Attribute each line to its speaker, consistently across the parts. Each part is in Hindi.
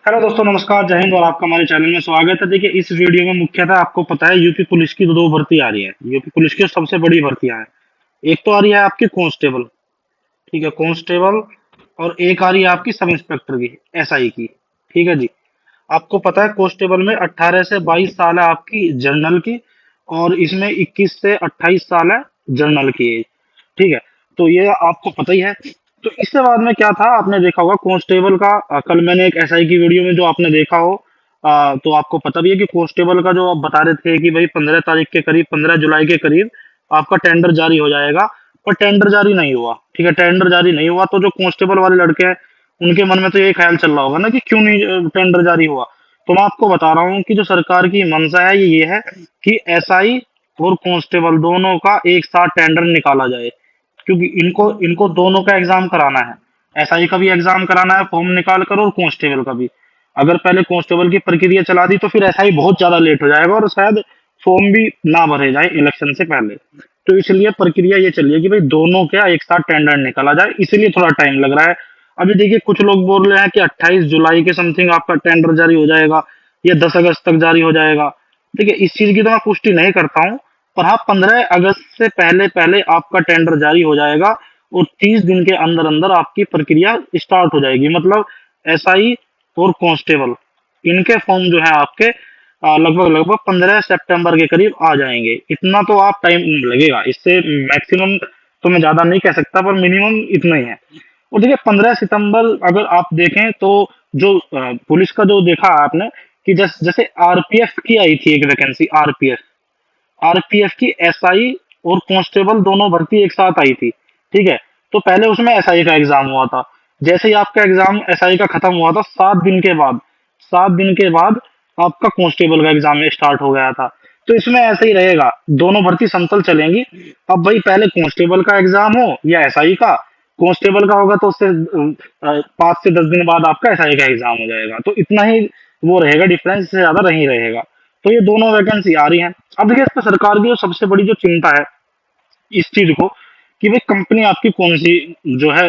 Speaker 1: हेलो दोस्तों, नमस्कार, जय हिंद और आपका हमारे चैनल में स्वागत है। देखिए, इस वीडियो में मुख्यतः आपको पता है यूपी पुलिस की दो भर्ती आ रही है। यूपी पुलिस की सबसे बड़ी भर्तियां हैं। एक तो आ रही है आपकी कांस्टेबल, ठीक है, कांस्टेबल। और एक आ रही है आपकी सब इंस्पेक्टर की, एसआई की। ठीक है जी। आपको पता है कांस्टेबल में 18 से 22 साल है आपकी जनरल की, और इसमें 21 से 28 साल है जनरल की एज। ठीक है। तो ये आपको पता ही है। तो इसके बाद में क्या था, आपने देखा होगा कांस्टेबल का, कल मैंने एक एसआई की वीडियो में जो आपने देखा हो, तो आपको पता भी है कि कांस्टेबल का जो आप बता रहे थे कि भाई 15 तारीख के करीब, 15 जुलाई के करीब आपका टेंडर जारी हो जाएगा। पर टेंडर जारी नहीं हुआ। ठीक है, टेंडर जारी नहीं हुआ तो जो कांस्टेबल वाले लड़के हैं उनके मन में तो ये ख्याल चल रहा होगा ना कि क्यों नहीं टेंडर जारी हुआ। तो मैं आपको बता रहा हूँ कि जो सरकार की मंशा है ये है कि एसआई और कांस्टेबल दोनों का एक साथ टेंडर निकाला जाए, क्योंकि इनको इनको दोनों का एग्जाम कराना है। एसआई का भी एग्जाम कराना है फॉर्म निकाल कर, और कांस्टेबल का भी। अगर पहले कांस्टेबल की प्रक्रिया चला दी तो फिर एसआई बहुत ज्यादा लेट हो जाएगा, और शायद फॉर्म भी ना भरे जाए इलेक्शन से पहले। तो इसलिए प्रक्रिया ये चलिए कि भाई दोनों का एक साथ टेंडर निकाला जाए, इसलिए थोड़ा टाइम लग रहा है। अभी देखिए, कुछ लोग बोल रहे हैं कि 28 जुलाई के समथिंग आपका टेंडर जारी हो जाएगा, या 10 अगस्त तक जारी हो जाएगा। देखिए, इस चीज की तो मैं पुष्टि नहीं करता हूँ, पर हाँ, 15 अगस्त से पहले पहले आपका टेंडर जारी हो जाएगा, और 30 दिन के अंदर अंदर आपकी प्रक्रिया स्टार्ट हो जाएगी। मतलब एसआई और कांस्टेबल, इनके फॉर्म जो है आपके लगभग लगभग 15 सितंबर के करीब आ जाएंगे। इतना तो आप टाइम लगेगा, इससे मैक्सिमम तो मैं ज्यादा नहीं कह सकता, पर मिनिमम इतना ही है। और देखिए, 15 सितंबर अगर आप देखें तो जो पुलिस का जो देखा आपने कि जैसे आरपीएफ की आई थी एक वैकेंसी, आरपीएफ की एसआई और कांस्टेबल दोनों भर्ती एक साथ आई थी। ठीक है। तो पहले उसमें एसआई का एग्जाम हुआ था। जैसे ही आपका एग्जाम एसआई का खत्म हुआ था, 7 दिन के बाद आपका कांस्टेबल का एग्जाम स्टार्ट हो गया था। तो इसमें ऐसे ही रहेगा, दोनों भर्ती समतल चलेंगी। अब भाई पहले कांस्टेबल का एग्जाम हो या एसआई का, कांस्टेबल का होगा तो उससे 5 से 10 दिन बाद आपका एसआई का एग्जाम हो जाएगा। तो इतना ही वो रहेगा डिफरेंस, इससे ज्यादा नहीं रहेगा। तो ये दोनों वैकेंसी आ रही हैं। अब देखिए, इस पे सरकार की जो सबसे बड़ी जो चिंता है इस चीज को, कि भाई कंपनी आपकी कौन सी जो है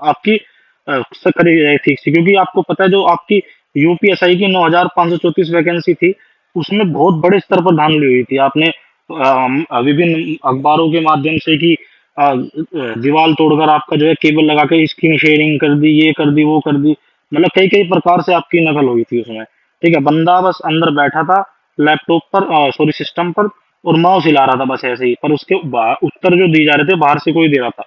Speaker 1: आपकी से करी जाए ठीक से, क्योंकि आपको पता है जो आपकी यूपीएसआई की 9,534 वैकेंसी थी, उसमें बहुत बड़े स्तर पर धांधली हुई थी। आपने विभिन्न अखबारों के माध्यम से कि दीवार तोड़कर आपका जो है केबल लगा के स्क्रीन शेयरिंग कर दी, ये कर दी, वो कर दी। मतलब कई कई प्रकार से आपकी नकल हुई थी उसमें। ठीक है, बंदा बस अंदर बैठा था लैपटॉप पर, सॉरी सिस्टम पर, और माउस हिला रहा था बस ऐसे ही, पर उसके उत्तर जो दिए जा रहे थे बाहर से कोई दे रहा था।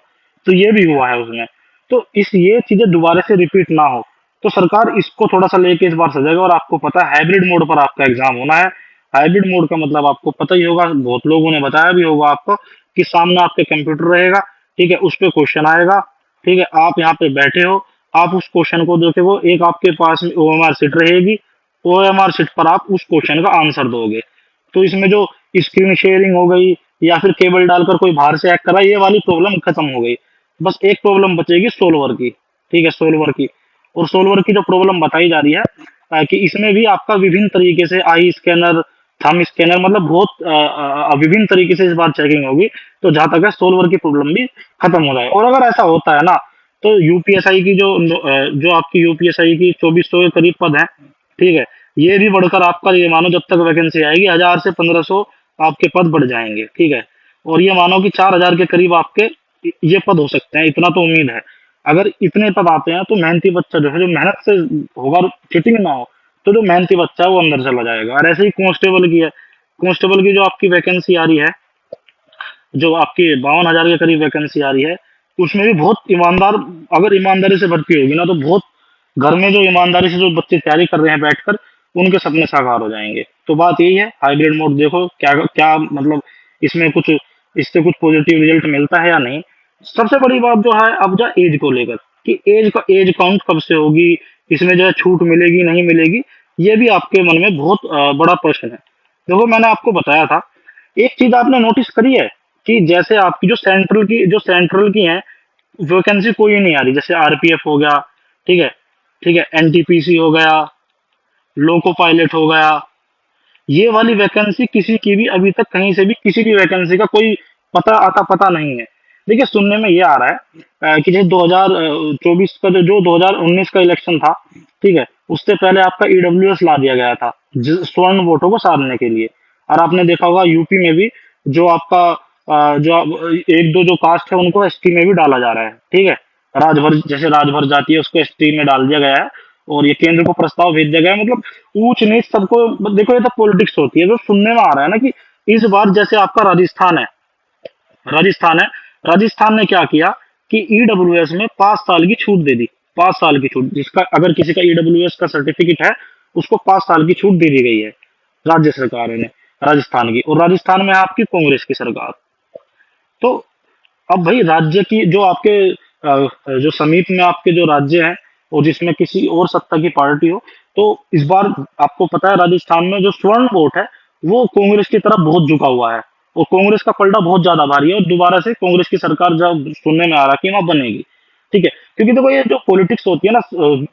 Speaker 1: तो ये भी हुआ है उसमें। तो इस ये चीजें दोबारा से रिपीट ना हो, तो सरकार इसको थोड़ा सा लेके इस बार सजेगा। और आपको पता है हाइब्रिड मोड पर आपका एग्जाम होना है। हाइब्रिड मोड का मतलब आपको पता ही होगा, बहुत लोगों ने बताया भी होगा आपको, कि सामने आपके कंप्यूटर रहेगा। ठीक है, उस पे क्वेश्चन आएगा। ठीक है, आप यहाँ पे बैठे हो, आप उस क्वेश्चन को देखो, वो एक आपके पास में ओएमआर सीट रहेगी, ओएमआर सीट पर आप उस क्वेश्चन का आंसर दोगे। तो इसमें जो स्क्रीन शेयरिंग हो गई, या फिर केबल डालकर कोई बाहर से हैक करा, ये वाली प्रॉब्लम खत्म हो गई। बस एक प्रॉब्लम बचेगी सोल्वर की। ठीक है, सोल्वर की। और सोल्वर की जो प्रॉब्लम बताई जा रही है, कि इसमें भी आपका विभिन्न तरीके से आई स्कैनर, थंब स्कैनर, मतलब बहुत विभिन्न तरीके से इस बार चेकिंग होगी। तो जहां तक है सोल्वर की प्रॉब्लम भी खत्म हो जाए। और अगर ऐसा होता है ना, तो यूपीएसआई की जो आपकी यूपीएसआई की 2400 के करीब पद है। ठीक है, ये भी बढ़कर आपका, ये मानो जब तक वैकेंसी आएगी 1000 से 1500 आपके पद बढ़ जाएंगे। ठीक है, और ये मानो कि 4000 के करीब आपके ये पद हो सकते हैं, इतना तो उम्मीद है। अगर इतने पद आते हैं तो मेहनती बच्चा जो है, जो मेहनत से होगा, चीटिंग ना हो, तो जो मेहनती बच्चा है वो अंदर चला जाएगा। और ऐसे ही कांस्टेबल की है। कांस्टेबल की जो आपकी वैकेंसी आ रही है, जो आपकी 52,000 के करीब वैकेंसी आ रही है, उसमें भी बहुत ईमानदार, अगर ईमानदारी से भर्ती होगी ना, तो बहुत घर में जो ईमानदारी से जो बच्चे तैयारी कर रहे हैं बैठकर, उनके सपने साकार हो जाएंगे। तो बात यही है, हाइब्रिड मोड देखो क्या क्या मतलब, इसमें कुछ, इससे कुछ पॉजिटिव रिजल्ट मिलता है या नहीं। सबसे बड़ी बात जो है अब जो एज को लेकर, कि एज काउंट कब से होगी, इसमें जो है छूट मिलेगी नहीं मिलेगी, ये भी आपके मन में बहुत बड़ा प्रश्न है। देखो, मैंने आपको बताया था, एक चीज आपने नोटिस करी है कि जैसे आपकी जो सेंट्रल की है वैकेंसी कोई नहीं आ रही, जैसे आरपीएफ हो गया। ठीक है, ठीक है, एनटीपीसी हो गया, लोको पायलट हो गया, ये वाली वैकेंसी किसी की भी अभी तक कहीं से भी किसी भी वैकेंसी का कोई पता आता पता नहीं है। देखिए सुनने में ये आ रहा है कि जैसे 2024 का जो 2019 का इलेक्शन था, ठीक है, उससे पहले आपका ईडब्ल्यूएस ला दिया गया था स्वर्ण वोटों को साधने के लिए। और आपने देखा होगा यूपी में भी जो आपका एक दो जो कास्ट है उनको एसटी में भी डाला जा रहा है, ठीक है, राजभर जैसे राजभर जाति है उसको एसटी में डाल दिया गया है। और ये केंद्र को प्रस्ताव भेज दिया गया है, मतलब ऊंच नीच सबको, देखो ये तो पॉलिटिक्स होती है। जो सुनने में आ रहा है ना कि इस बार जैसे आपका राजस्थान है, राजस्थान ने क्या किया कि ईडब्ल्यूएस में 5 साल की छूट दे दी। 5 साल की छूट, जिसका अगर किसी का ईडब्ल्यूएस का सर्टिफिकेट है उसको 5 साल की छूट दे दी गई है राज्य सरकार ने, राजस्थान की। और राजस्थान में है आपकी कांग्रेस की सरकार। तो अब भाई राज्य की जो आपके जो समीप में आपके जो राज्य हैं और जिसमें किसी और सत्ता की पार्टी हो, तो इस बार आपको पता है राजस्थान में जो स्वर्ण वोट है वो कांग्रेस की तरफ बहुत झुका हुआ है। और कांग्रेस का पलड़ा बहुत ज्यादा भारी है और दोबारा से कांग्रेस की सरकार जब सुनने में आ रहा है कि वहां बनेगी, ठीक है। क्योंकि देखो ये जो पॉलिटिक्स होती है ना,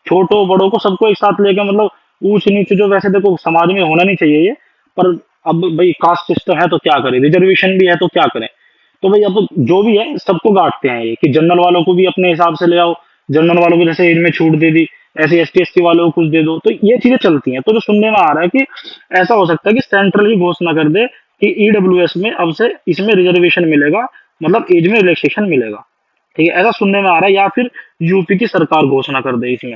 Speaker 1: छोटों बड़ों को सबको एक साथ लेकर, मतलब ऊंच नीच जो वैसे देखो समाज में होना नहीं चाहिए ये, पर अब भाई कास्ट सिस्टम है तो क्या करें, रिजर्वेशन भी है तो क्या करें। तो भाई अब जो भी है सबको गांठते हैं ये कि जनरल वालों को भी अपने हिसाब से ले आओ, जनरल वालों को जैसे इनमें छूट दे दी, ऐसे एसटी एसटी वालों को कुछ दे दो, तो ये चीजें चलती हैं। तो जो सुनने में आ रहा है कि ऐसा हो सकता है कि सेंट्रल ही घोषणा कर दे कि ईडब्ल्यूएस में अब से इसमें रिजर्वेशन मिलेगा, मतलब एज में रिलैक्सेशन मिलेगा, ठीक है, ऐसा सुनने में आ रहा है। या फिर यूपी की सरकार घोषणा कर दे इसमें।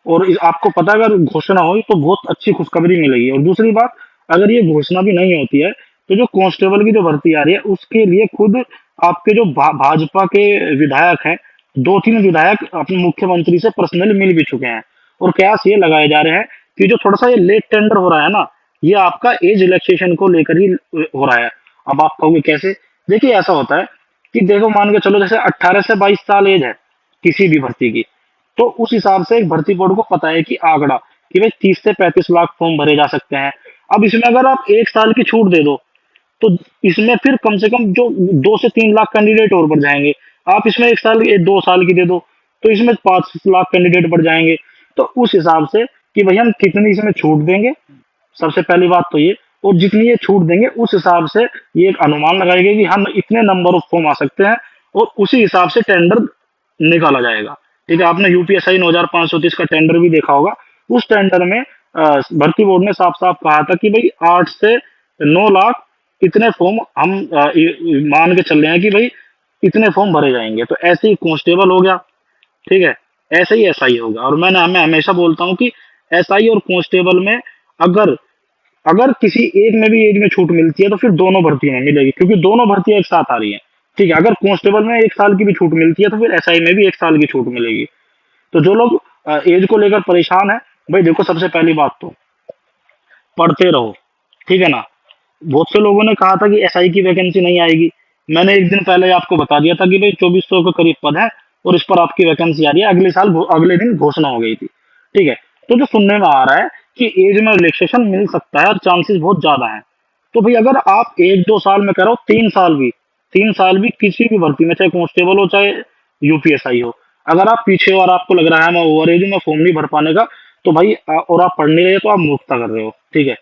Speaker 1: और आपको पता है अगर घोषणा हुई तो बहुत अच्छी खुशखबरी मिलेगी। और दूसरी बात, अगर ये घोषणा भी नहीं होती है तो जो कांस्टेबल की जो भर्ती आ रही है उसके लिए खुद आपके जो भाजपा के विधायक हैं, 2-3 विधायक अपने मुख्यमंत्री से पर्सनली मिल भी चुके हैं और कयास ये लगाए जा रहे हैं कि जो थोड़ा सा ये लेट टेंडर हो रहा है ना, ये आपका एज रिलैक्सेशन को लेकर ही हो रहा है। अब आप कहोगे कैसे? देखिए ऐसा होता है कि देखो मान के चलो जैसे 18 से 22 साल एज है किसी भी भर्ती की, तो उस हिसाब से एक भर्ती बोर्ड को पता है कि आंकड़ा कि भाई 30 से 35 लाख फॉर्म भरे जा सकते हैं। अब इसमें अगर आप 1 साल की छूट दे दो तो इसमें फिर कम से कम जो 2 से 3 लाख कैंडिडेट और बढ़ जाएंगे। आप इसमें 2 साल की दे दो तो इसमें 5 लाख कैंडिडेट बढ़ जाएंगे। तो उस हिसाब से कि भाई हम कितनी इसमें छूट देंगे, सबसे पहली बात तो ये, और जितनी ये छूट देंगे उस हिसाब से ये एक अनुमान लगाएगा कि हम इतने नंबर ऑफ फॉर्म आ सकते हैं और उसी हिसाब से टेंडर निकाला जाएगा, ठीक है। आपने यूपीएसआई 9530 का टेंडर भी देखा होगा। उस टेंडर में भर्ती बोर्ड ने साफ साफ कहा था कि भाई 8 से 9 लाख इतने फॉर्म हम मान के चल रहे हैं कि भाई इतने फॉर्म भरे जाएंगे। तो ऐसे ही कांस्टेबल हो गया, ठीक है, ऐसे ही एसआई होगा। और मैं हमेशा बोलता हूँ कि एसआई और कांस्टेबल में अगर अगर किसी एक में भी एज में छूट मिलती है तो फिर दोनों भर्तियों में मिलेगी, क्योंकि दोनों भर्तियां एक साथ आ रही हैं, ठीक है। अगर कांस्टेबल में 1 साल की भी छूट मिलती है तो फिर एसआई में भी 1 साल की छूट मिलेगी। तो जो लोग एज को लेकर परेशान है, भाई देखो सबसे पहली बात तो पढ़ते रहो, ठीक है ना। बहुत से लोगों ने कहा था कि एसआई की वैकेंसी नहीं आएगी। मैंने एक दिन पहले आपको बता दिया था कि भाई 2400 के करीब पद है और इस पर आपकी वैकेंसी आ रही है। अगले साल अगले दिन घोषणा हो गई थी, ठीक है। तो जो सुनने में आ रहा है कि एज में रिलैक्सेशन मिल सकता है और चांसेस बहुत ज्यादा हैं। तो भाई अगर आप 1-2 साल में करो, 3 साल भी किसी भी भर्ती में, चाहे कांस्टेबल हो चाहे यूपीएसआई हो, अगर आप पीछे हो और आपको लग रहा है मैं ओवर एज हूँ, मैं फॉर्म नहीं भर पाने का, तो भाई और आप पढ़ नहीं रहे तो आप मूर्खता कर रहे हो, ठीक है।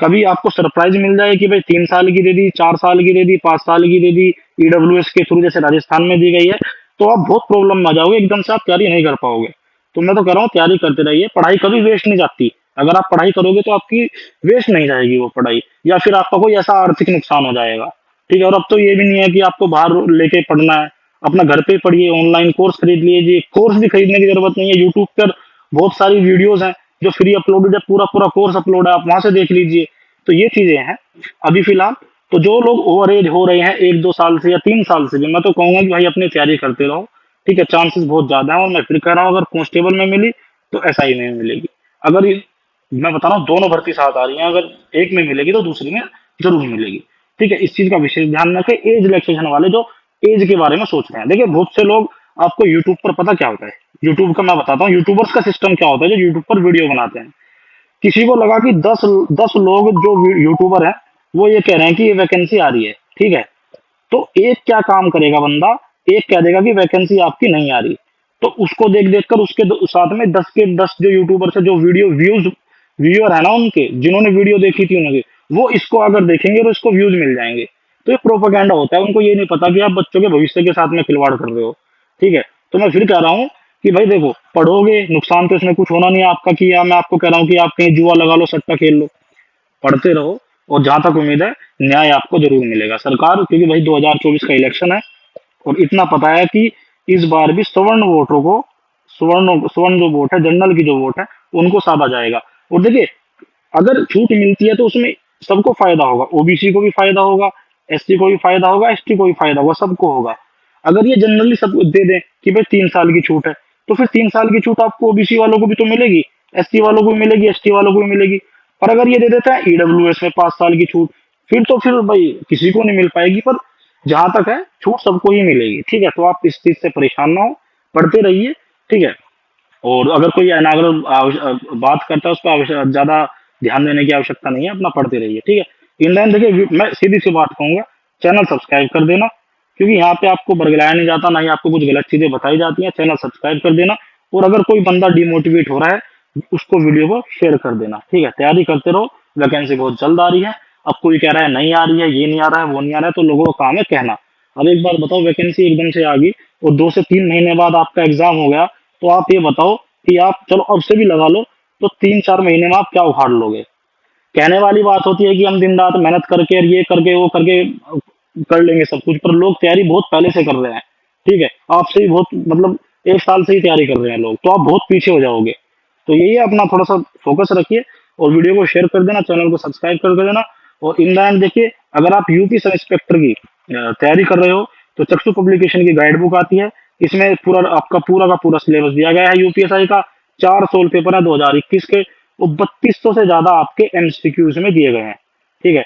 Speaker 1: कभी आपको सरप्राइज मिल जाए कि भाई 3 साल की दे दी, 4 साल की दे दी, 5 साल की दे दी, ईडब्ल्यूएस के थ्रू जैसे राजस्थान में दी गई है, तो आप बहुत प्रॉब्लम में आ जाओगे, एकदम से आप तैयारी नहीं कर पाओगे। तो मैं तो कह रहा हूँ तैयारी करते रहिए, पढ़ाई कभी वेस्ट नहीं जाती। अगर आप पढ़ाई करोगे तो आपकी वेस्ट नहीं जाएगी वो पढ़ाई, या फिर आपका कोई ऐसा आर्थिक नुकसान हो जाएगा, ठीक है। और अब तो ये भी नहीं है कि आपको बाहर लेके पढ़ना है, अपना घर पे पढ़िए, ऑनलाइन कोर्स खरीद लीजिए। कोर्स भी खरीदने की जरूरत नहीं है, यूट्यूब पर बहुत सारी वीडियोज हैं जो फ्री अपलोडेड है, पूरा पूरा कोर्स अपलोड है, आप वहां से देख लीजिए। तो ये चीजें हैं अभी फिलहाल। तो जो लोग ओवर एज हो रहे हैं 1-2 साल से या 3 साल से भी, मैं तो कहूंगा कि भाई अपनी तैयारी करते रहो, ठीक है, चांसेस बहुत ज्यादा है। और मैं फिर कह रहा हूँ अगर कांस्टेबल में मिली तो एसआई में मिलेगी। अगर मैं बता रहा हूँ दोनों भर्ती साथ आ रही है, अगर एक में मिलेगी तो दूसरी में जरूर मिलेगी, ठीक है। इस चीज का विशेष ध्यान रखें। एज रिलैक्सेशन वाले जो एज के बारे में सोच रहे हैं, देखिए बहुत से लोग, आपको यूट्यूब पर पता क्या होता है, यूट्यूब का मैं बताता हूँ, यूट्यूबर्स का सिस्टम क्या होता है जो यूट्यूब पर वीडियो बनाते हैं। किसी को लगा कि 10 लोग जो यूट्यूबर हैं वो ये कह रहे हैं कि ये वैकेंसी आ रही है, ठीक है। तो एक क्या काम करेगा बंदा, एक कह देगा कि वैकेंसी आपकी नहीं आ रही, तो उसको देख देख कर उसके साथ में 10 के 10 जो यूट्यूबर से जो वीडियो व्यूअर है ना, उनके जिन्होंने वीडियो देखी थी उनके, वो इसको अगर देखेंगे तो इसको व्यूज मिल जाएंगे। तो ये प्रोपेगेंडा होता है, उनको ये नहीं पता कि आप बच्चों के भविष्य के साथ में खिलवाड़ कर रहे हो। ठीक है, तो मैं फिर कह रहा हूँ कि भाई देखो, पढ़ोगे, नुकसान तो इसमें कुछ होना नहीं है आपका, कि या मैं आपको कह रहा हूँ कि आप कहीं जुआ लगा लो, सट्टा खेल लो, पढ़ते रहो, और जहां तक उम्मीद है न्याय आपको जरूर मिलेगा। सरकार, क्योंकि भाई 2024 का इलेक्शन है, और इतना पता है कि इस बार भी सवर्ण वोटरों को, स्वर्ण जो वोट है, जनरल की जो वोट है, उनको साधा जाएगा। और देखिए, अगर छूट मिलती है तो उसमें सबको फायदा होगा, ओबीसी को भी फायदा होगा, एससी को भी फायदा होगा, एसटी को भी फायदा होगा, सबको होगा। अगर ये जनरली सब दे दें कि भाई 3 साल की छूट है, तो फिर 3 साल की छूट आपको ओबीसी वालों को भी तो मिलेगी, एससी वालों को भी मिलेगी, एसटी वालों को भी मिलेगी। पर अगर ये दे देता है ईडब्ल्यूएस में 5 साल की छूट, फिर तो फिर भाई किसी को नहीं मिल पाएगी। पर जहां तक है, छूट सबको ही मिलेगी। ठीक है, तो आप इस चीज से परेशान ना हो, पढ़ते रहिए। ठीक है, और अगर कोई अनागर बात करता है, उस पर ज्यादा ध्यान देने की आवश्यकता नहीं है, अपना पढ़ते रहिए। ठीक है, इन लाइन देखिए, मैं सीधी सी बात कहूंगा, चैनल सब्सक्राइब कर देना, क्योंकि यहाँ पे आपको बरगलाया नहीं जाता, ना ही आपको कुछ गलत चीजें बताई जाती हैं। चैनल सब्सक्राइब कर देना, और अगर कोई बंदा डिमोटिवेट हो रहा है, उसको वीडियो को शेयर कर देना। ठीक है, तैयारी करते रहो, वैकेंसी बहुत जल्द आ रही है। अब कोई कह रहा है नहीं आ रही है, ये नहीं आ रहा है, वो नहीं आ रहा है, तो लोगों का काम है कहना। अब एक बात बताओ, वैकेंसी एकदम से आ गई और 2 से 3 महीने बाद आपका एग्जाम हो गया, तो आप ये बताओ कि आप चलो अब से भी लगा लो, तो 3-4 महीने में आप क्या उखाड़ लोगे? कहने वाली बात होती है कि हम दिन रात मेहनत करके और ये करके वो करके कर लेंगे सब कुछ, पर लोग तैयारी बहुत पहले से कर रहे हैं। ठीक है, आपसे ही बहुत, मतलब 1 साल से ही तैयारी कर रहे हैं लोग, तो आप बहुत पीछे हो जाओगे। तो यही है, अपना थोड़ा सा फोकस रखिए, और वीडियो को शेयर कर देना, चैनल को सब्सक्राइब कर देना। और इन लाइन देखिए, अगर आप यूपी सब इंस्पेक्टर की तैयारी कर रहे हो, तो चक्षु पब्लिकेशन की गाइड बुक आती है, इसमें पूरा आपका पूरा का पूरा सिलेबस दिया गया है यूपीएसआई का। 4 सोल पेपर है 2021 के, वो 3200 से ज्यादा आपके एमसीक्यूज में दिए गए हैं। ठीक है,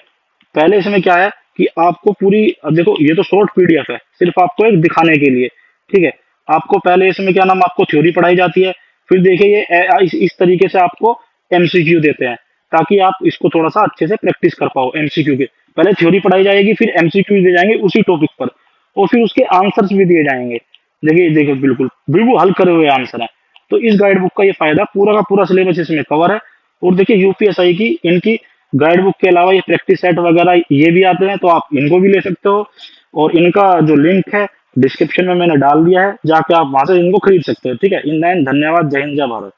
Speaker 1: पहले इसमें क्या है कि आपको पूरी, अब देखो ये तो शॉर्ट पीडीएफ है, सिर्फ आपको एक दिखाने के लिए। ठीक है, आपको पहले इसमें क्या नाम, आपको थ्योरी पढ़ाई जाती है, फिर देखिए ये इस तरीके से आपको एमसीक्यू देते हैं, ताकि आप इसको थोड़ा सा अच्छे से प्रैक्टिस कर पाओ एमसीक्यू के। पहले थ्योरी पढ़ाई जाएगी, फिर एमसीक्यू दिए जाएंगे उसी टॉपिक पर, और फिर उसके आंसर्स भी दिए जाएंगे। देखिए देखिए, बिल्कुल बिल्कुल हल करे हुए आंसर है। तो इस गाइड बुक का ये फायदा, पूरा का पूरा सिलेबस इसमें कवर है। और देखिए, यूपीएसआई की इनकी गाइड बुक के अलावा ये प्रैक्टिस सेट वगैरह ये भी आते हैं, तो आप इनको भी ले सकते हो। और इनका जो लिंक है डिस्क्रिप्शन में मैंने डाल दिया है, जाके आप वहां से इनको खरीद सकते हो। ठीक है, इन लाइन, धन्यवाद, जय हिंद, जय भारत।